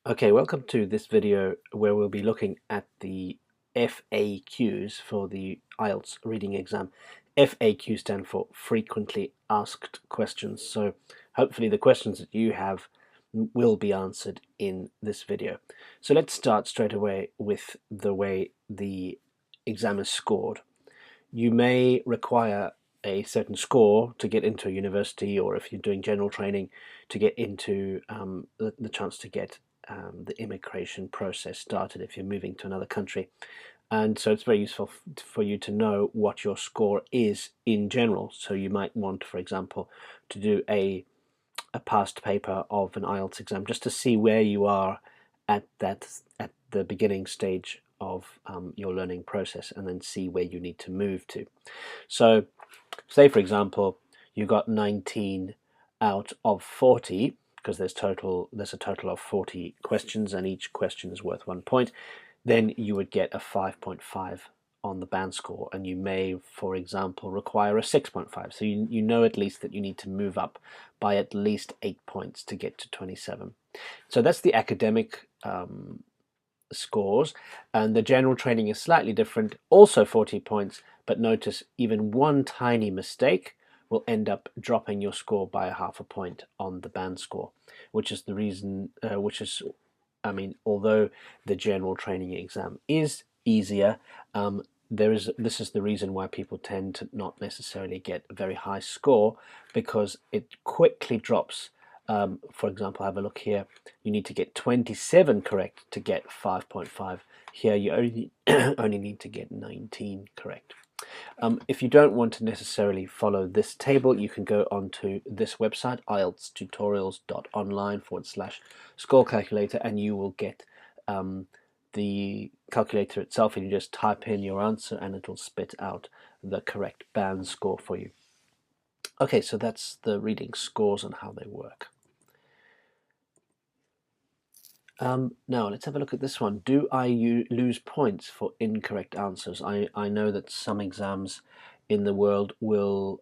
Okay, welcome to this video where we'll be looking at the FAQs for the IELTS reading exam. FAQ stand for frequently asked questions, so hopefully the questions that you have will be answered in this video. So let's start straight away with the way the exam is scored. You may require a certain score to get into a university, or if you're doing general training, to get into the chance to get the immigration process started if you're moving to another country. And so it's very useful for you to know what your score is in general. So you might want, for example, to do a past paper of an IELTS exam just to see where you are at the beginning stage of your learning process, and then see where you need to move to. So say for example you got 19 out of 40, because there's a total of 40 questions and each question is worth 1 point, then you would get a 5.5 on the band score, and you may, for example, require a 6.5. So you know at least that you need to move up by at least 8 points to get to 27. So that's the academic scores, and the general training is slightly different, also 40 points, but notice even one tiny mistake will end up dropping your score by half a point on the band score, which is the reason, although the general training exam is easier, this is the reason why people tend to not necessarily get a very high score, because it quickly drops. For example, have a look here. You need to get 27 correct to get 5.5. Here you only only need to get 19 correct. If you don't want to necessarily follow this table, you can go onto this website, ieltstutorials.online/score calculator, and you will get the calculator itself, and you just type in your answer and it will spit out the correct band score for you. Okay, so that's the reading scores and how they work. Now let's have a look at this one. Do I lose points for incorrect answers? I know that some exams in the world will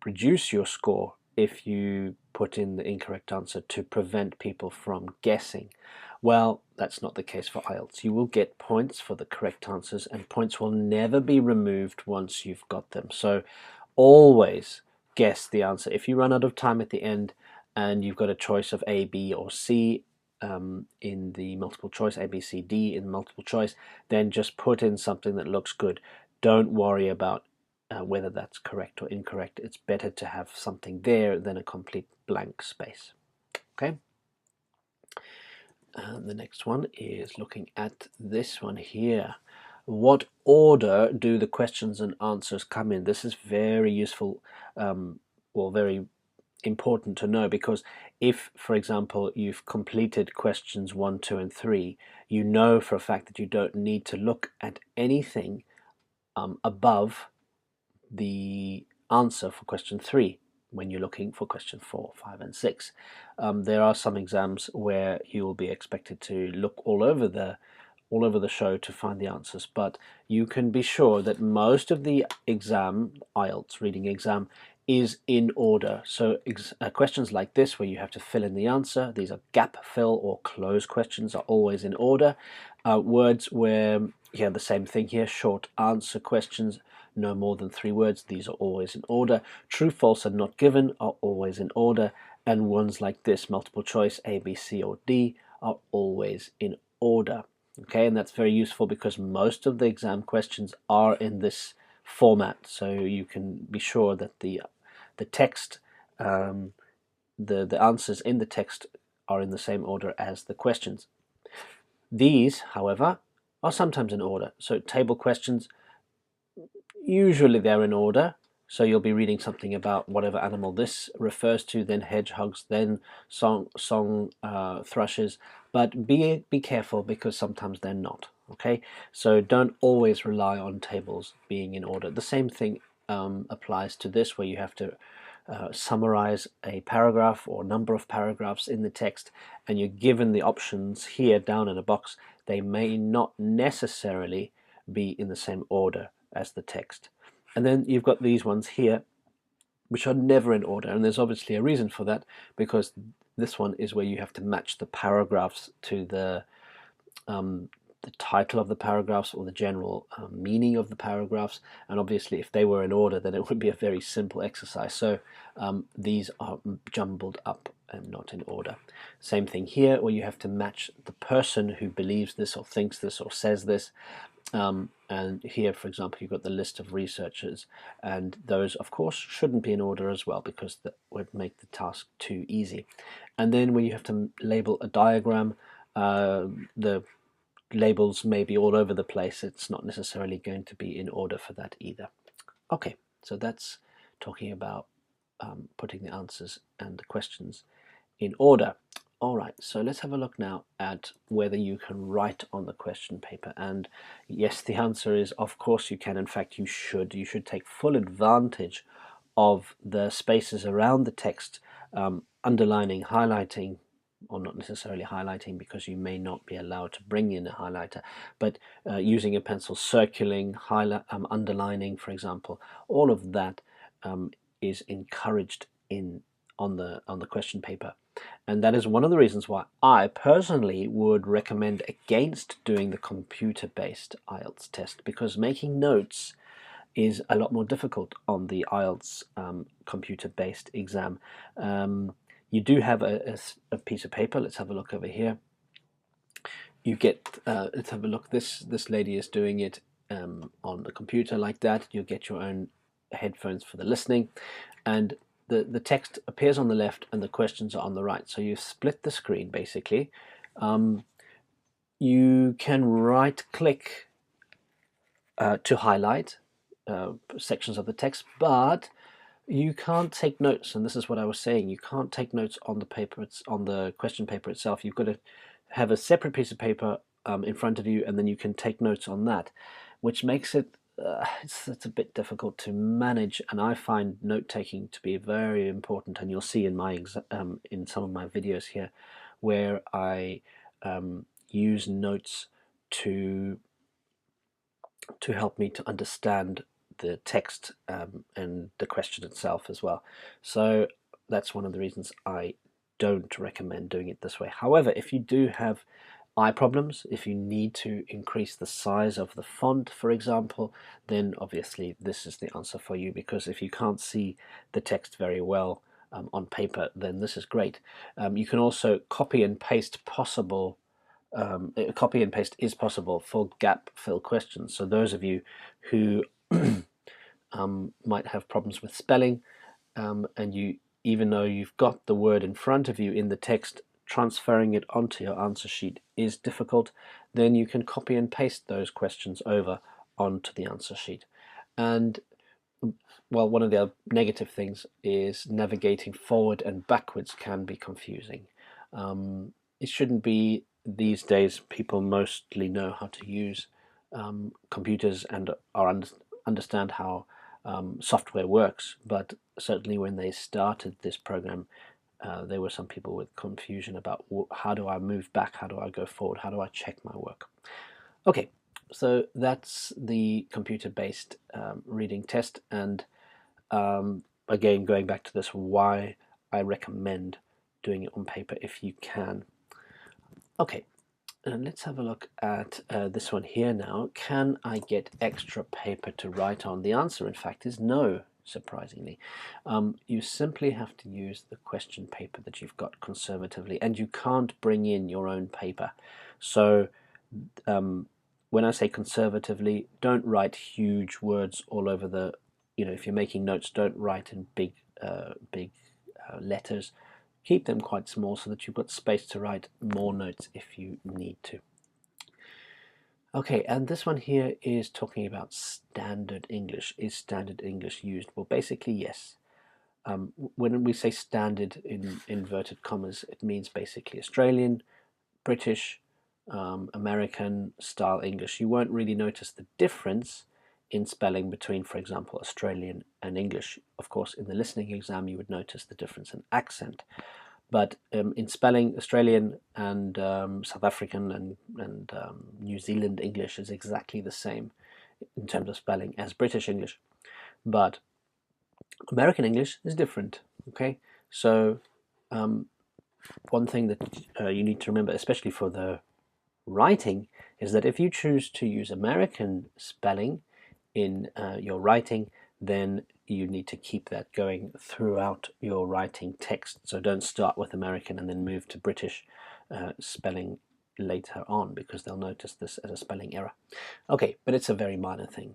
reduce your score if you put in the incorrect answer to prevent people from guessing. Well, that's not the case for IELTS. You will get points for the correct answers, and points will never be removed once you've got them. So always guess the answer. If you run out of time at the end and you've got a choice of A, B, or C in the multiple choice, A, B, C, D in multiple choice, then just put in something that looks good. Don't worry about whether that's correct or incorrect. It's better to have something there than a complete blank space. Okay. And the next one is looking at this one here. What order do the questions and answers come in? This is very useful, very important to know, because if, for example, you've completed questions 1, 2, and 3, you know for a fact that you don't need to look at anything above the answer for question 3 when you're looking for question 4, 5, and 6. There are some exams where you will be expected to look all over the show to find the answers, but you can be sure that most of the exam, IELTS reading exam, is in order. So questions like this, where you have to fill in the answer, these are gap fill or close questions, are always in order. Words where you have the same thing here, short answer questions, no more than 3 words, these are always in order. True, false, and not given are always in order. And ones like this, multiple choice, A, B, C, or D, are always in order. Okay, and that's very useful because most of the exam questions are in this format, so you can be sure that the text, the answers in the text are in the same order as the questions. These, however, are sometimes in order. So table questions, usually they're in order. So you'll be reading something about whatever animal this refers to, then hedgehogs, then song thrushes. But be careful, because sometimes they're not. Okay, so don't always rely on tables being in order. The same thing applies to this, where you have to summarize a paragraph or number of paragraphs in the text, and you're given the options here down in a box. They may not necessarily be in the same order as the text. And then you've got these ones here, which are never in order, and there's obviously a reason for that, because this one is where you have to match the paragraphs to the title of the paragraphs or the general meaning of the paragraphs, and obviously if they were in order then it would be a very simple exercise. So these are jumbled up and not in order. Same thing here, where you have to match the person who believes this or thinks this or says this. And here, for example, you've got the list of researchers, and those of course shouldn't be in order as well, because that would make the task too easy. And then when you have to label a diagram, the labels may be all over the place. It's not necessarily going to be in order for that either. Okay, so that's talking about putting the answers and the questions in order. All right, so let's have a look now at whether you can write on the question paper. And yes, the answer is of course you can. In fact, you should. You should take full advantage of the spaces around the text, underlining, highlighting, or not necessarily highlighting because you may not be allowed to bring in a highlighter, but using a pencil, circling, underlining, for example. All of that is encouraged on the question paper. And that is one of the reasons why I personally would recommend against doing the computer-based IELTS test, because making notes is a lot more difficult on the IELTS computer-based exam. You do have a piece of paper. Let's have a look over here. You get, let's have a look. This lady is doing it on the computer like that. You get your own headphones for the listening, and the text appears on the left and the questions are on the right. So you split the screen basically. You can right click to highlight sections of the text, but you can't take notes. And this is what I was saying, you can't take notes on the paper, it's on the question paper itself. You've got to have a separate piece of paper in front of you, and then you can take notes on that, which makes it it's a bit difficult to manage. And I find note taking to be very important, and you'll see in my in some of my videos here where I use notes to help me to understand the text and the question itself as well. So that's one of the reasons I don't recommend doing it this way. However, if you do have eye problems, if you need to increase the size of the font, for example, then obviously this is the answer for you, because if you can't see the text very well on paper, then this is great. You can also copy and paste copy and paste is possible for gap fill questions. So those of you who might have problems with spelling, and you, even though you've got the word in front of you in the text, transferring it onto your answer sheet is difficult, then you can copy and paste those questions over onto the answer sheet. And well, one of the negative things is navigating forward and backwards can be confusing. It shouldn't be. These days people mostly know how to use computers and understand how software works, but certainly when they started this program, there were some people with confusion about how do I move back, how do I go forward, how do I check my work. Okay, so that's the computer-based reading test. And again, going back to this, why I recommend doing it on paper if you can. Okay, and let's have a look at this one here now. Can I get extra paper to write on? The answer, in fact, is no, surprisingly. You simply have to use the question paper that you've got conservatively, and you can't bring in your own paper. So when I say conservatively, don't write huge words all over the, if you're making notes, don't write in big letters. Keep them quite small so that you've got space to write more notes if you need to. Okay, and this one here is talking about standard English. Is standard English used? Well, basically, yes. When we say standard in inverted commas, it means basically Australian, British, American style English. You won't really notice the difference in spelling between, for example, Australian and English. Of course, in the listening exam, you would notice the difference in accent. But in spelling, Australian and South African and New Zealand English is exactly the same in terms of spelling as British English. But American English is different, okay? So one thing that you need to remember, especially for the writing, is that if you choose to use American spelling in your writing, then you need to keep that going throughout your writing text. So don't start with American and then move to British spelling later on, because they'll notice this as a spelling error. Okay, but it's a very minor thing.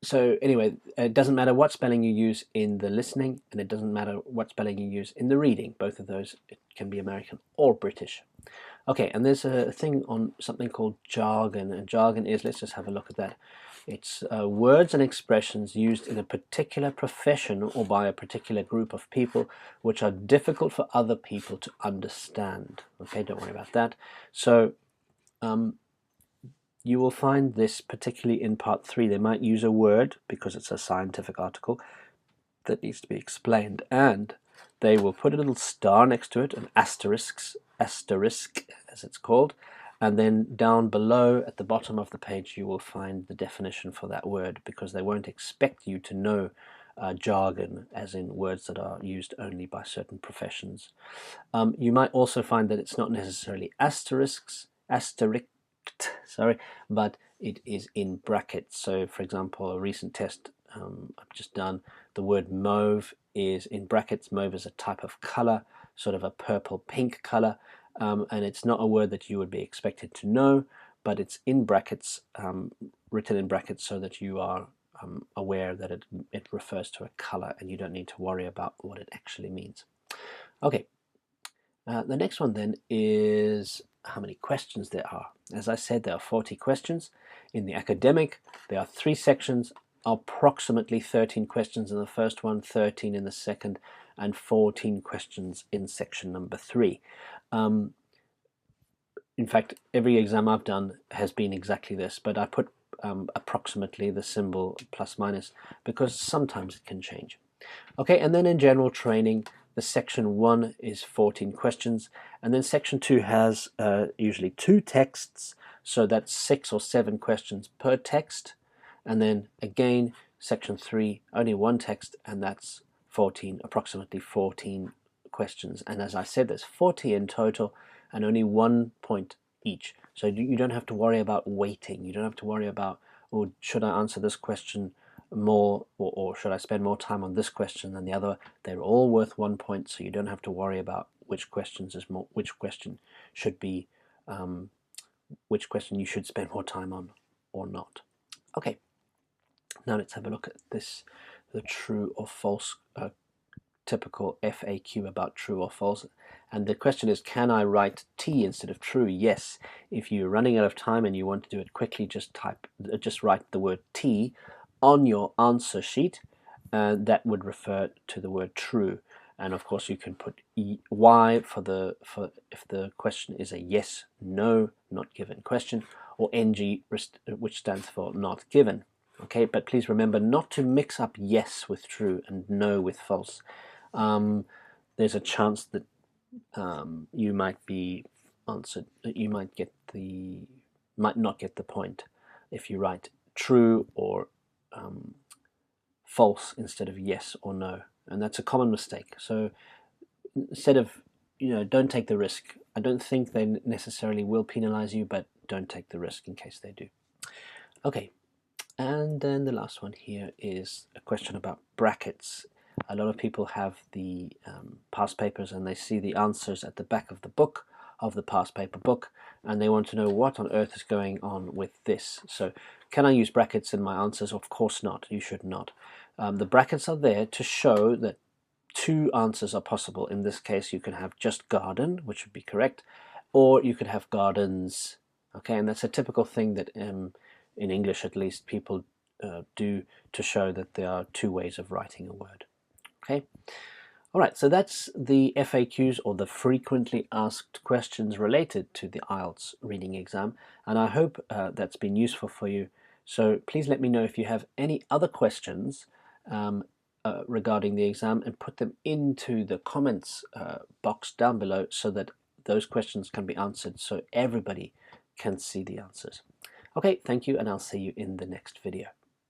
So anyway, it doesn't matter what spelling you use in the listening, and it doesn't matter what spelling you use in the reading. Both of those, it can be American or British. Okay, and there's a thing on something called jargon, and jargon is, let's just have a look at that. It's words and expressions used in a particular profession or by a particular group of people which are difficult for other people to understand. Okay, don't worry about that. So you will find this particularly in part 3. They might use a word because it's a scientific article that needs to be explained, and they will put a little star next to it, an asterisk as it's called, and then down below at the bottom of the page you will find the definition for that word, because they won't expect you to know jargon, as in words that are used only by certain professions. You might also find that it's not necessarily asterisked, but it is in brackets. So for example, a recent test I've just done, the word mauve is in brackets. Mauve is a type of color, sort of a purple pink color, and it's not a word that you would be expected to know, but it's in brackets, written in brackets, so that you are aware that it refers to a color and you don't need to worry about what it actually means. Okay, the next one then is how many questions there are. As I said, there are 40 questions. In the academic, there are 3 sections, approximately 13 questions in the first one, 13 in the second, and 14 questions in section number 3. In fact, every exam I've done has been exactly this, but I put approximately the symbol plus minus because sometimes it can change. Okay, and then in general training, the section 1 is 14 questions, and then section 2 has usually 2 texts, so that's 6 or 7 questions per text, and then again section 3 only 1 text, and that's approximately 14 questions. And as I said, there's 40 in total and only 1 point each, so you don't have to worry about weighting. You don't have to worry about, oh, should I answer this question more, or should I spend more time on this question than the other? They're all worth 1 point, so you don't have to worry about which questions is more, which question should be, which question you should spend more time on or not. Okay, now let's have a look at this, the true or false typical FAQ about true or false. And the question is, can I write T instead of true? Yes. If you're running out of time and you want to do it quickly, just write the word T on your answer sheet, and that would refer to the word true. And of course you can put Y for if the question is a yes, no, not given question, or NG, which stands for not given. Okay, but please remember not to mix up yes with true and no with false. There's a chance that you might be answered, you might not get the point if you write true or false instead of yes or no, and that's a common mistake. So instead of, don't take the risk. I don't think they necessarily will penalize you, but don't take the risk in case they do. Okay, and then the last one here is a question about brackets. A lot of people have the past papers and they see the answers at the back of the book, of the past paper book, and they want to know what on earth is going on with this. So can I use brackets in my answers? Of course not. You should not. The brackets are there to show that 2 answers are possible. In this case, you can have just garden, which would be correct, or you could have gardens. Okay, and that's a typical thing that in English, at least, people do to show that there are 2 ways of writing a word. Okay. All right, so that's the FAQs, or the frequently asked questions related to the IELTS reading exam, and I hope that's been useful for you. So please let me know if you have any other questions regarding the exam, and put them into the comments box down below so that those questions can be answered so everybody can see the answers. Okay, thank you, and I'll see you in the next video.